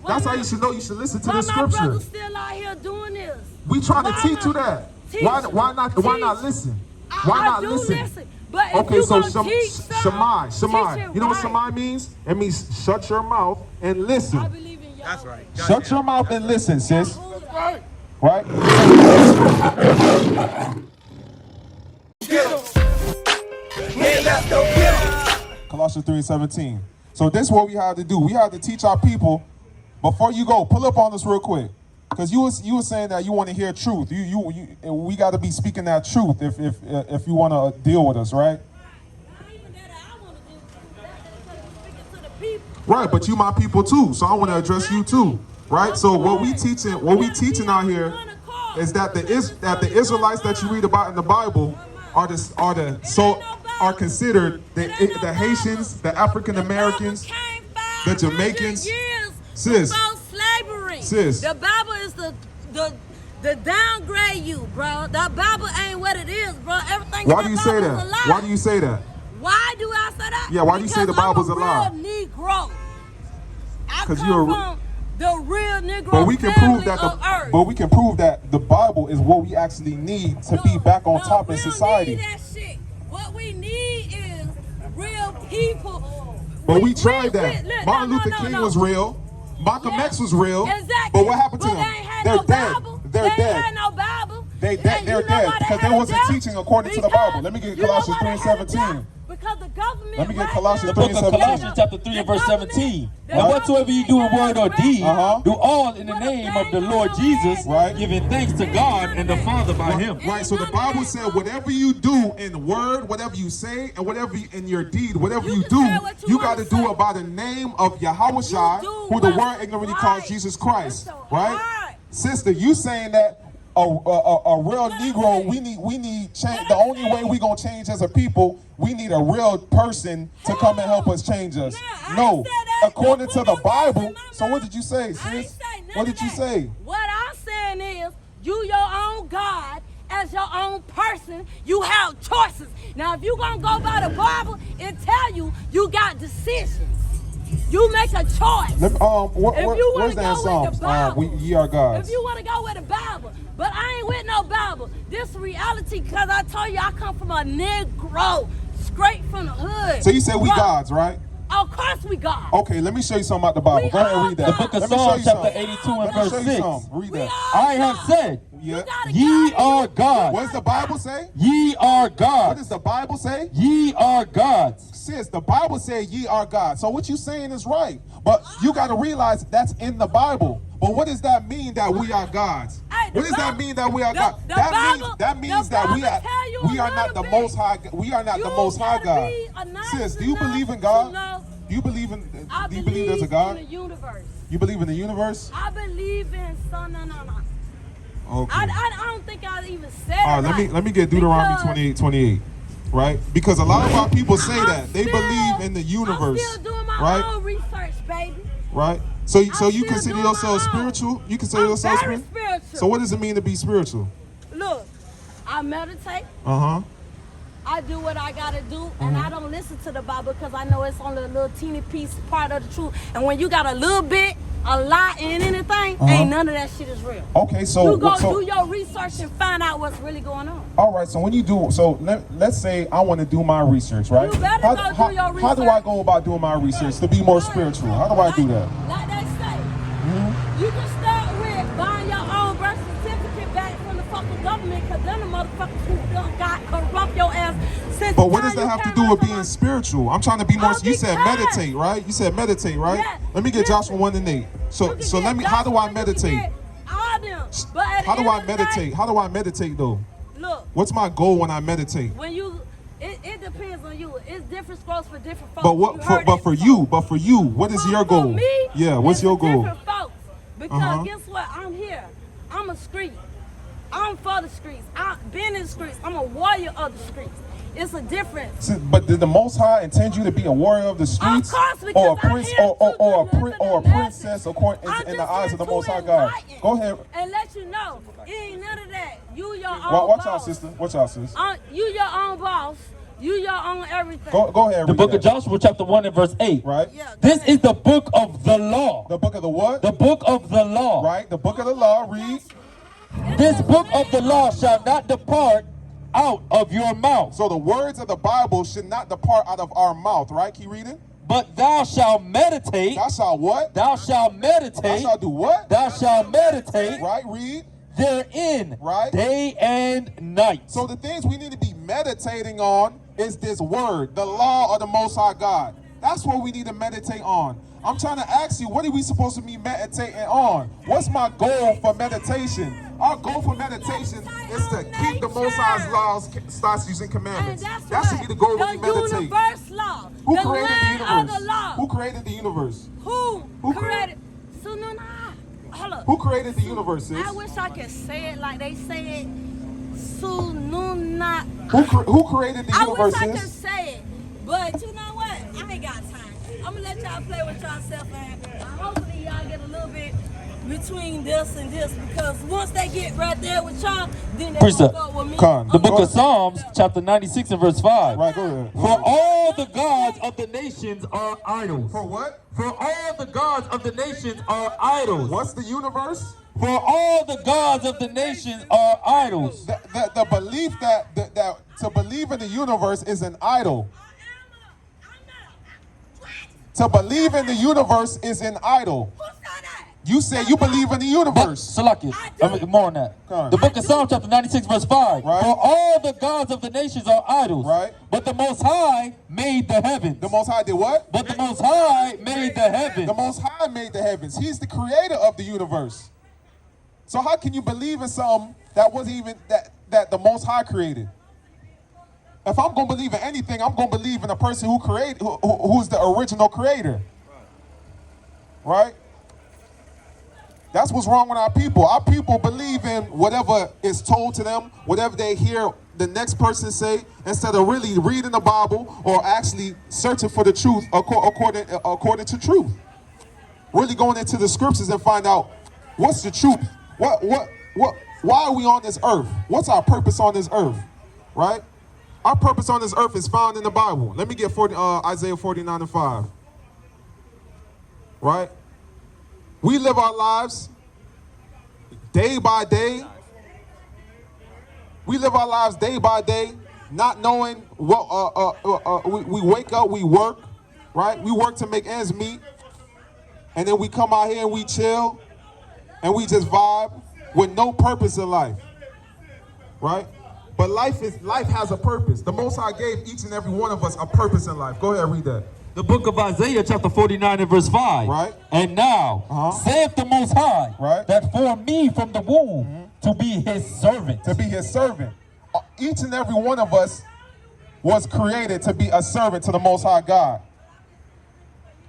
That's how you should know. You should listen to the My scripture. brother's still out here doing this. We trying to teach you that. Why not listen? Why not listen? But if okay, you so Shammai. You know what Shammai means? It means shut your mouth and listen. I believe in Yahawah. That's right. Shut your mouth and listen, sis. That's right. Right? Colossians 3:17. So this is what we have to do. We have to teach our people. Before you go, pull up on us real quick. Because you were saying that you want to hear truth. We got to be speaking that truth if you want to deal with us, right? Right, but you my people too, so I want to address you too, right? So what we teaching out here is that the Israelites that you read about in the Bible are considered the Haitians, the African Americans, the Jamaicans. Sis. The Bible is the downgrade you, bro. The Bible ain't what it is, bro. Everything. Why do you say that? Why do you say that? Why do I say that? Yeah, why do you say the Bible's a lie? I'm a real Negro. Because you're from the real Negro. But we can prove that we can prove that the Bible is what we actually need to be back on top in society. We don't need that shit. What we need is real people. But we tried that. Martin Luther King was real. Malcolm X was real. Exactly. But what happened to them? They're dead. They're dead. They ain't no Bible. They're dead because they wasn't teaching according to the Bible. Let me get Colossians 3:17. Because the government. Let me get Colossians 3:17. The book of Colossians chapter 3 and verse 17. And whatsoever you do in word or deed, do all in the name of the Lord Jesus, giving thanks to God and the Father by Him. Right. So the Bible said, whatever you do in word, whatever you say, and whatever in your deed, whatever you do, you got to do it by the name of Yahawah, who the word ignorantly calls Jesus Christ. Right, sister, you saying that a real Negro, we need change. The only way we gonna change as a people, we need a real person to come and help us change us. No, according to the Bible. So what did you say, sis? What did you say? What I'm saying is, you your own God. As your own person, you have choices. Now, if you gonna go by the Bible, it tell you got decisions. You make a choice. Where's that Psalms? Ye are gods. If you want to go with the Bible, but I ain't with no Bible. This reality, because I told you I come from a Negro, straight from the hood. So you said we gods, right? Of course we God. Okay, let me show you something about the Bible. Go ahead and read that. The book of Psalms chapter 82 and verse 6. Read that. I have said, ye are gods. What does the Bible say? Ye are gods. What does the Bible say? Ye are gods. Sis, the Bible says ye are gods. So what you saying is right. But you got to realize that's in the Bible. But what does that mean that we are gods? What does that mean that we are gods? That means that we are not the most high. We are not the most high God. Sis, do you believe in God? Do you believe there's a God? In the universe. You believe in the universe? I believe in Okay. I don't think I even said all right, let me get Deuteronomy 28. Right? Because a lot of our people say that. They believe in the universe. I'm still doing my own research, baby. Right? So you consider yourself spiritual? You consider yourself spiritual? So what does it mean to be spiritual? Look, I meditate. I do what I gotta do, and I don't listen to the Bible because I know it's only a little teeny piece part of the truth. And when you got a little bit, a lot in anything, ain't none of that shit is real. Okay, so you go do your research and find out what's really going on. All right, so when you do, let's say I want to do my research, right? You better go do your research. How do I go about doing my research to be more spiritual? How do I do that? Like they say, you can start with buying your own birth certificate back from the fucking government, because then the motherfuckers who done got corrupt your ass. But what does that have to do with being spiritual? I'm trying to be more. You said meditate, right? You said meditate, right? Yeah. Let me get Joshua 1 and 8. So let me. How do I meditate? How do I meditate? How do I meditate though? Look. What's my goal when I meditate? When you, it depends on you. It's different scrolls for different folks. But for you, what is your goal? For me, yeah, what's your goal? Different folks. Because guess what? I'm here. I'm a street. I'm for the streets. I've been in the streets. I'm a warrior of the streets. It's a difference. But did the Most High intend you to be a warrior of the streets, of course, or a prince, or a princess, in the eyes of the Most High God? Go ahead and let you know, it ain't none of that. You your own boss. Watch out, sister. Watch out, sis. You your own boss. You your own everything. Go ahead. The book of Joshua chapter 1 and verse 8. Right. Yeah, This is the book of the law. The book of the what? The book of the law. Right. The book of the law. Read. This book of the law shall not depart out of your mouth. So the words of the Bible should not depart out of our mouth. Right. Keep reading. But thou shalt meditate. Thou shalt what? Thou shalt meditate. Thou shalt do what? Thou shalt meditate. Right. Read. Therein. Right. Day and night. So the things we need to be meditating on is this word, the law of the Most High God. That's what we need to meditate on. I'm trying to ask you, what are we supposed to be meditating on? What's my goal for meditation? Our goal for meditation is to keep the Most High's laws, statutes, and commandments. That should be the goal when we meditate. The universe law. Who the created the universe? Of the law. Who created the universe? Who created? Hold up. Who created the universe? I wish I could say it like they say it. Sununa. Who created the universe? I wish I could say it, but you know what? I ain't got time. I'm gonna let y'all play with yourself, and hopefully y'all get a little bit between this and this, because once they get right there with y'all, then they Precept. go with me. The book of Psalms chapter 96 and verse 5. Right, go ahead. For all the gods of the nations are idols. For what? For all the gods of the nations are idols. What's the universe? For all the gods of the nations are idols. The belief that to believe in the universe is an idol. To believe in the universe is an idol. Who said that? You say you believe in the universe. Salakia. More on that. The book of Psalms chapter 96 verse 5. Right. For all the gods of the nations are idols. Right. But the Most High made the heavens. The Most High did what? But the Most High made the heavens. The Most High made the heavens. He's the creator of the universe. So how can you believe in something that wasn't even that the Most High created? If I'm going to believe in anything, I'm going to believe in a person who created, who's the original creator. Right? That's what's wrong with our people. Our people believe in whatever is told to them, whatever they hear the next person say, instead of really reading the Bible or actually searching for the truth according to truth. Really going into the scriptures and find out what's the truth. Why are we on this earth? What's our purpose on this earth? Right? Our purpose on this earth is found in the Bible. Let me get Isaiah 49 and 5. Right? We live our lives day by day. We live our lives day by day, not knowing what we wake up, we work, right? We work to make ends meet. And then we come out here and we chill and we just vibe with no purpose in life. Right? But life has a purpose. The Most High gave each and every one of us a purpose in life. Go ahead, read that. The book of Isaiah chapter 49 and verse 5. Right. And now, saith the Most High, right, that formed me from the womb to be his servant. To be his servant. Each and every one of us was created to be a servant to the Most High God.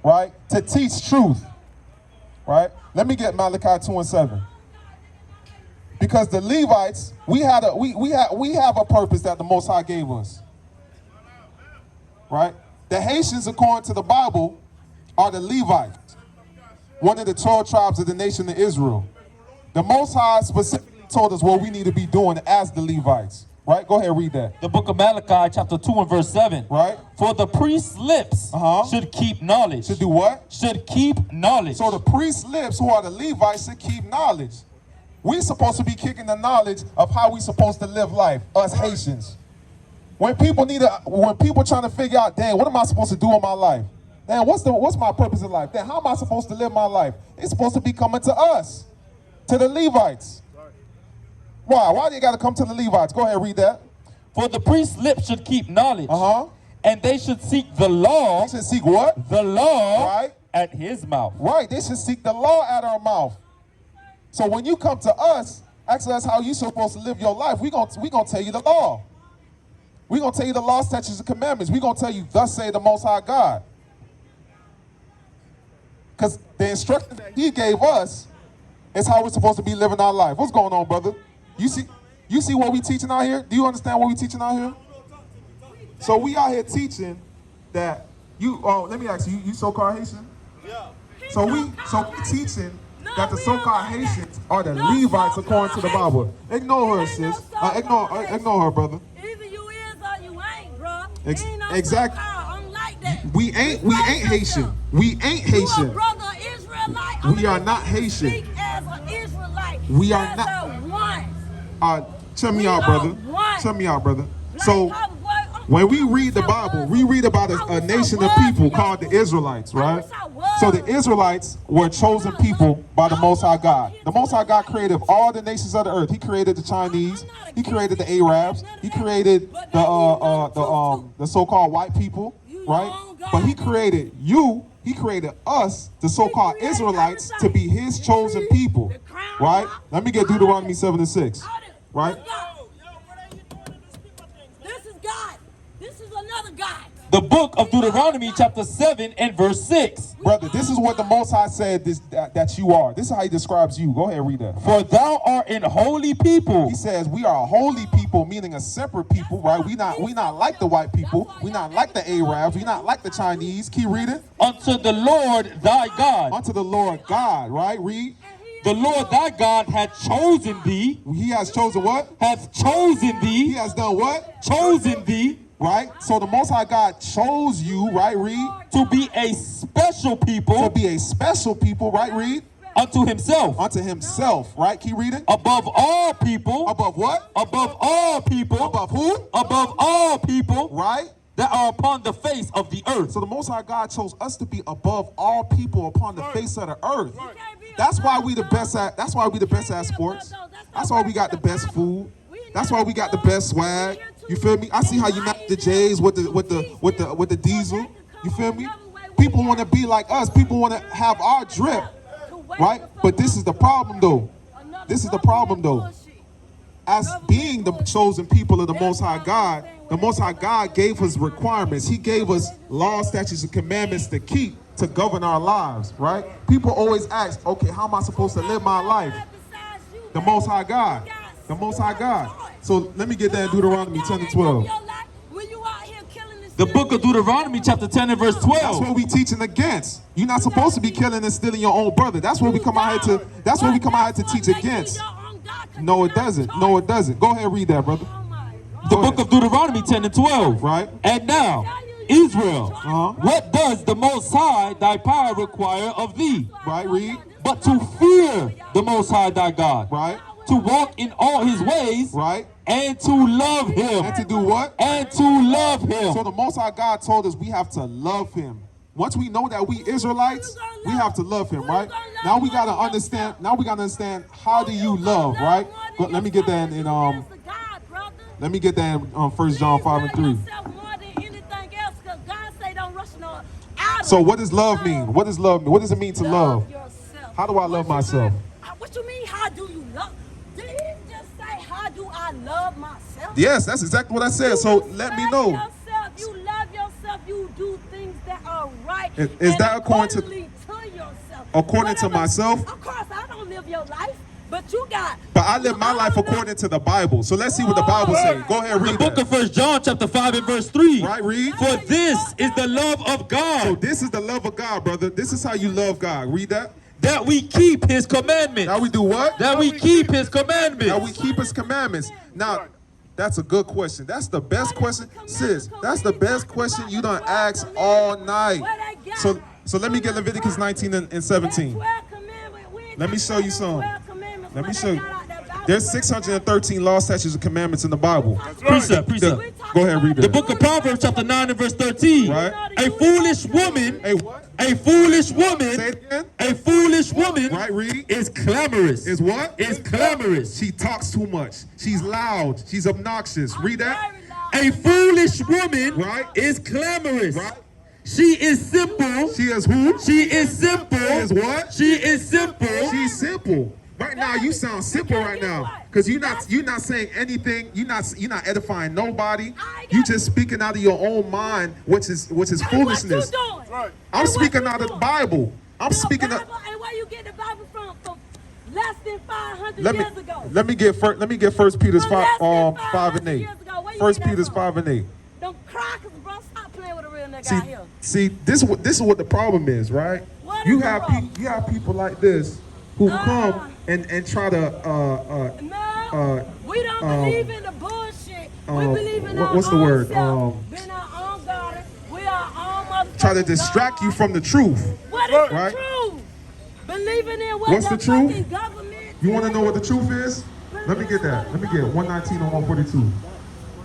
Right? To teach truth. Right? Let me get Malachi 2 and 7. Because the Levites, we have a purpose that the Most High gave us. Right? The Haitians, according to the Bible, are the Levites, one of the 12 tribes of the nation of Israel. The Most High specifically told us what we need to be doing as the Levites. Right? Go ahead, read that. The book of Malachi chapter 2 and verse 7. Right? For the priest's lips should keep knowledge. Should do what? Should keep knowledge. So the priest's lips, who are the Levites, should keep knowledge. We're supposed to be kicking the knowledge of how we're supposed to live life, us Haitians. When people trying to figure out, damn, what am I supposed to do in my life? Damn, what's my purpose in life? Damn, how am I supposed to live my life? It's supposed to be coming to us, to the Levites. Why? Why do you got to come to the Levites? Go ahead, read that. For the priest's lips should keep knowledge. And they should seek the law. They should seek what? The law. Right. At his mouth. Right. They should seek the law at our mouth. So when you come to us, ask us how you're supposed to live your life, we're gonna tell you the law. We're going to tell you the law, statutes, and commandments. We're going to tell you, thus say the Most High God. Because the instruction that he gave us is how we're supposed to be living our life. What's going on, brother? You see what we teaching out here? Do you understand what we teaching out here? So we out here teaching that let me ask you, you so-called Haitian? Yeah. So we teaching that the so-called Haitians are the Levites according to the Bible. Ignore her, sis. Ignore her, brother. Exactly. Like that. We ain't Haitian. We ain't Haitian. You a brother Israelite. We are not Haitian. Speak as an Israelite. We are not. Check me out, brother. Check me out, brother. So when we read the Bible, we read about a nation of people called the Israelites, right? So the Israelites were chosen people by the Most High God. The Most High God created all the nations of the earth. He created the Chinese. He created the Arabs. He created the so-called white people, right? But he created you. He created us, the so-called Israelites, to be his chosen people, right? Let me get Deuteronomy 7:6, right? This is God. This is another God. The book of Deuteronomy chapter 7 and verse 6. Brother, this is what the Most High said that you are. This is how he describes you. Go ahead and read that. For thou art an holy people. He says we are a holy people, meaning a separate people, right? We not like the white people. We not like the Arabs. We not like the Chinese. Keep reading. Unto the Lord thy God. Unto the Lord God, right? Read. The Lord thy God hath chosen thee. He has chosen what? Hath chosen thee. He has done what? Chosen thee. Right? So the Most High God chose you, right? Read. To be a special people. To be a special people, right? Read. Unto himself. Unto himself, right? Keep reading. Above all people. Above what? Above all people. Above who? Above all people. Right? That are upon the face of the earth. So the Most High God chose us to be above all people upon the face of the earth. That's why we the best at. That's why we the best at sports. That's why we got the best food. That's why we got the best swag. You feel me? I see how you match the J's with the diesel. You feel me? People want to be like us. People want to have our drip, right? But this is the problem, though. This is the problem, though. As being the chosen people of the Most High God gave us requirements. He gave us laws, statutes, and commandments to keep to govern our lives, right? People always ask, okay, how am I supposed to live my life? The Most High God. The Most High God. So let me get that in Deuteronomy 10 and 12. The book of Deuteronomy chapter 10 and verse 12. That's what we teaching against. You're not supposed to be killing and stealing your own brother. That's what we come out here to. That's what we come out here to teach against. No, it doesn't. No, it doesn't. Go ahead and read that, brother. The book of Deuteronomy 10 and 12. Right. And now, Israel, what does the Most High thy power require of thee? Right. Read. But to fear the Most High thy God. Right. To walk in all his ways. Right. And to love him. And to do what? And to love him. So the Most High God told us we have to love him. Once we know that we Israelites, we have to love him, right? Now we gotta understand. Now we gotta understand how do you love, right? But let me get that in Let me get that in 1 John 5 and 3. So what does love mean? What does love mean? What does it mean to love? How do I love myself? What you mean? How do you love? Did he just say, how do I love myself? Yes, that's exactly what I said. So let me know. You love yourself. You do things that are right. Is that according to yourself? According to myself? Of course, I don't live your life, but you got. But I live my life according to the Bible. So let's see what the Bible says. Go ahead and read the book of 1 John chapter 5 and verse 3. Right, read. For this is the love of God. So this is the love of God, brother. This is how you love God. Read that. That we keep his commandments. That we do what? That we keep his commandments. That we keep his commandments. Now, that's a good question. That's the best question. Sis, that's the best question you done ask all night. So let me get Leviticus 19 and 17. Let me show you some. Let me show you. There's 613 laws, statutes, and commandments in the Bible. Precept. Go ahead and read that. The book of Proverbs chapter 9 and verse 13. Right. A foolish woman. A what? A foolish woman. Say it again. A foolish woman. Right, read. Is clamorous. Is what? Is clamorous. She talks too much. She's loud. She's obnoxious. Read that. A foolish woman. Right. Is clamorous. Right. She is simple. She is who? She is simple. She is what? She is simple. She's simple. Right now, you sound simple right now, because you're not saying anything. You're not edifying nobody. You just speaking out of your own mind, which is foolishness. I'm speaking out of the Bible. I'm speaking out. And where you get the Bible from less than 500 years ago? Let me get 1 Peter's 5 and 8. 1 Peter's 5 and 8. Them crackers, bro. Stop playing with a real nigga out here. See, this is what the problem is, right? You have people like this who come and try to we don't believe in the bullshit. We believe in our what's the word? Self. try to distract you from the truth. What is the truth? Believing in what? What's the truth? Government. You want to know what the truth is? Let me get that. Let me get 119 and 142.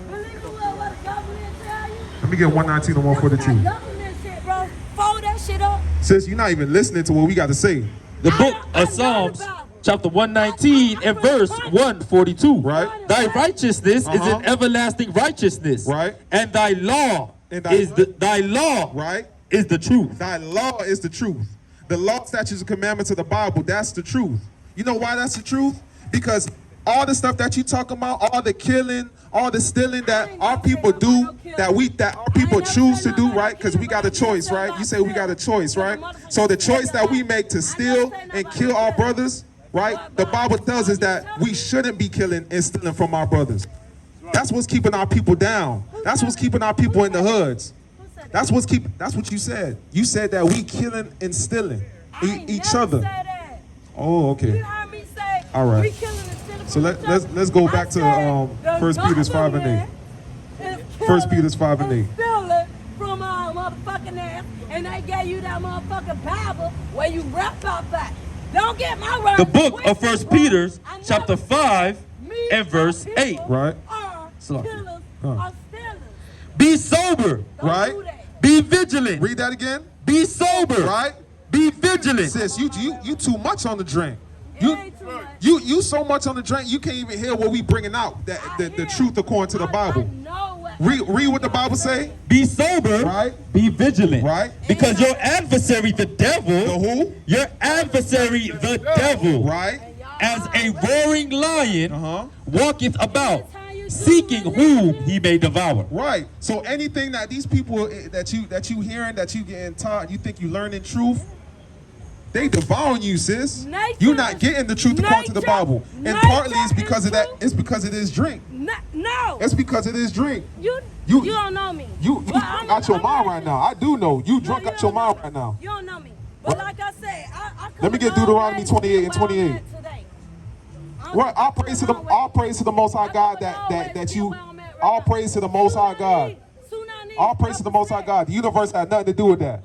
Believe in what the government tell you. Let me get 119 and 142. Government shit, bro. Fold that shit up. Sis, you're not even listening to what we got to say. The book of Psalms, chapter 119 and verse 142. Right. Thy righteousness is an everlasting righteousness. Right. And thy law is thy law. Right. Is the truth. Thy law is the truth. The law, statutes, and commandments of the Bible, that's the truth. You know why that's the truth? Because all the stuff that you talking about, all the killing, all the stealing that our people do, that our people choose to do, right? Because we got a choice, right? You say we got a choice, right? So the choice that we make to steal and kill our brothers, right? The Bible tells us that we shouldn't be killing and stealing from our brothers. That's what's keeping our people down. That's what's keeping our people in the hoods. That's what you said. You said that we killing and stealing each other. Oh, okay. You heard me say, all right. We killing and stealing. So let's go back to 1 Peter 5 and 8. 1 Peter 5 and 8. Stealing from our motherfucking ass, and they gave you that motherfucking Bible where you rap out that. Don't get my word. The book of 1 Peter, chapter 5 and verse 8. Right. Be sober. Right. Be vigilant. Read that again. Be sober. Right. Be vigilant. Sis, you too much on the drink. You so much on the drink, you can't even hear what we bringing out. The truth according to the Bible. Read what the Bible say. Be sober. Right. Be vigilant. Right. Because your adversary, the devil. The who? Your adversary, the devil. Right. As a roaring lion, walketh about, seeking whom he may devour. Right. So anything that these people that you hearing, that you getting taught, you think you learning truth, they devouring you, sis. You're not getting the truth according to the Bible. And partly it's because of that. It's because of this drink. No. It's because of this drink. You don't know me. You drunk out your mind right now. I do know. You drunk out your mind right now. You don't know me. But like I said, let me get Deuteronomy 28 and 28. Well, all praise to the Most High God that you. All praise to the Most High God. All praise to the Most High God. The universe had nothing to do with that.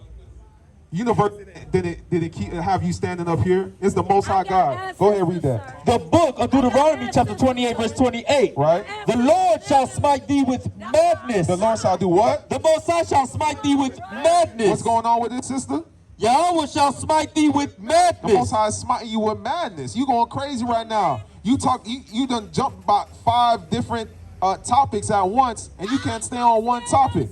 Universe didn't keep have you standing up here. It's the Most High God. Go ahead and read that. The book of Deuteronomy chapter 28 verse 28. Right. The Lord shall smite thee with madness. The Lord shall do what? The Most High shall smite thee with madness. What's going on with this, sister? Yahawah shall smite thee with madness. The Most High is smiting you with madness. You going crazy right now. You done jumped about 5 different topics at once, and you can't stay on one topic.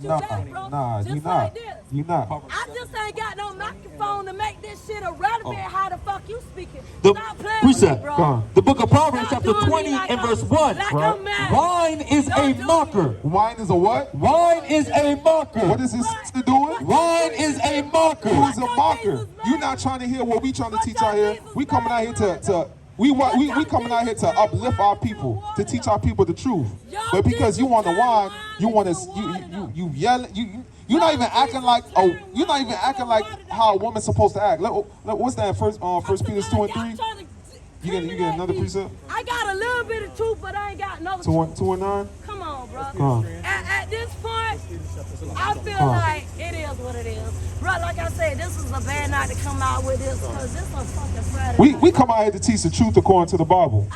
Nah, you not. You not. I just ain't got no microphone to make this shit irrelevant. How the fuck you speaking? The Stop playing precept, with me, bro. the book of Proverbs chapter 20 and verse 1. Right. Wine is a mocker. Wine is a what? Wine is a mocker. What is this sister doing? Wine is a mocker. Who is a mocker? You not trying to hear what we trying to teach out here. We coming out here to we coming out here to uplift our people, to teach our people the truth. But because you want to wine, you want to you yelling, you're not even acting like you're not even acting like how a woman's supposed to act. What's that? First Peter 2 and 3. You get another precept. I got a little bit of truth, but I ain't got no. 2 and 9. Come on, bro. At this point, I feel like it is what it is. Bro, like I said, this is a bad night to come out with this because this is a fucking Friday. We come out here to teach the truth according to the Bible.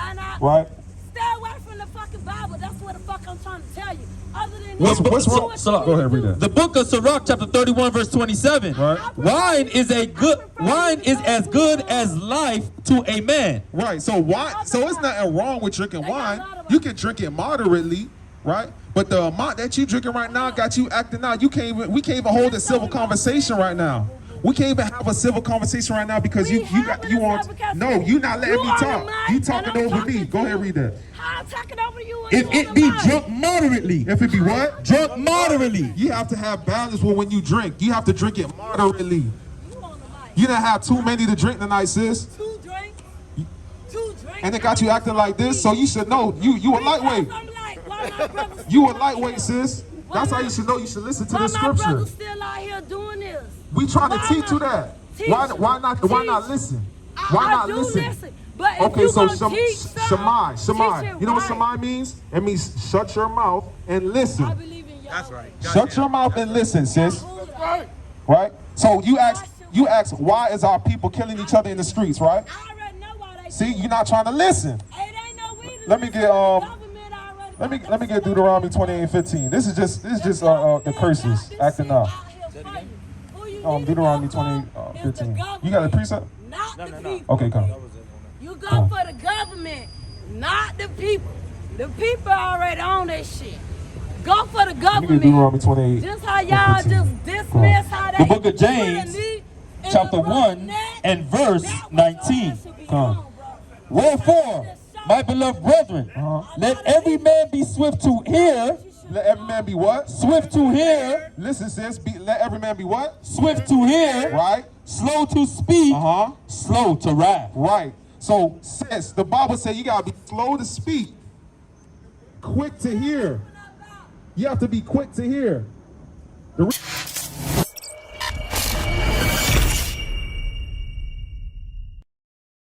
Right? Stay away from the fucking Bible. That's what the fuck I'm trying to tell you. Other than what's wrong? Go ahead, read that. The book of Sirach, chapter 31, verse 27. Right. Wine is as good as life to a man. Right. So it's nothing wrong with drinking wine. You can drink it moderately, right? But the amount that you drinking right now got you acting out. We can't even hold a civil conversation right now. We can't even have a civil conversation right now because you want. No, you not letting me talk. You talking over me. Go ahead, read that. I'm talking over you. If it be drunk moderately. If it be what? Drunk moderately. You have to have balance when you drink. You have to drink it moderately. You didn't have too many to drink tonight, sis. 2 drinks. 2 drinks. And it got you acting like this, so you should know. You a lightweight. You a lightweight, sis. That's how you should know. You should listen to the scripture. My brother's still out here doing this. We trying to teach you that. Why not listen? Why not listen? But okay, so Shamai. You know what Shamai means? It means shut your mouth and listen. That's right. Shut your mouth and listen, sis. Right? So you ask, why is our people killing each other in the streets, right? I already know why they See, you're not trying to listen. It ain't no reason. Let me get let me get Deuteronomy 28:15. This is just the curses acting up. Deuteronomy 28:15. You got a precept? Not the people. Okay, come. You go for the government, not the people. The people already own that shit. Go for the government. Deuteronomy 28. Just how y'all just dismiss how they The book of James, chapter 1 and verse 19. Wherefore, my beloved brethren, let every man be swift to hear. Let every man be what? Swift to hear. Listen, sis. Let every man be what? Swift to hear. Right. Slow to speak. Slow to wrath. Right. So, sis, the Bible says you gotta be slow to speak, quick to hear. You have to be quick to hear.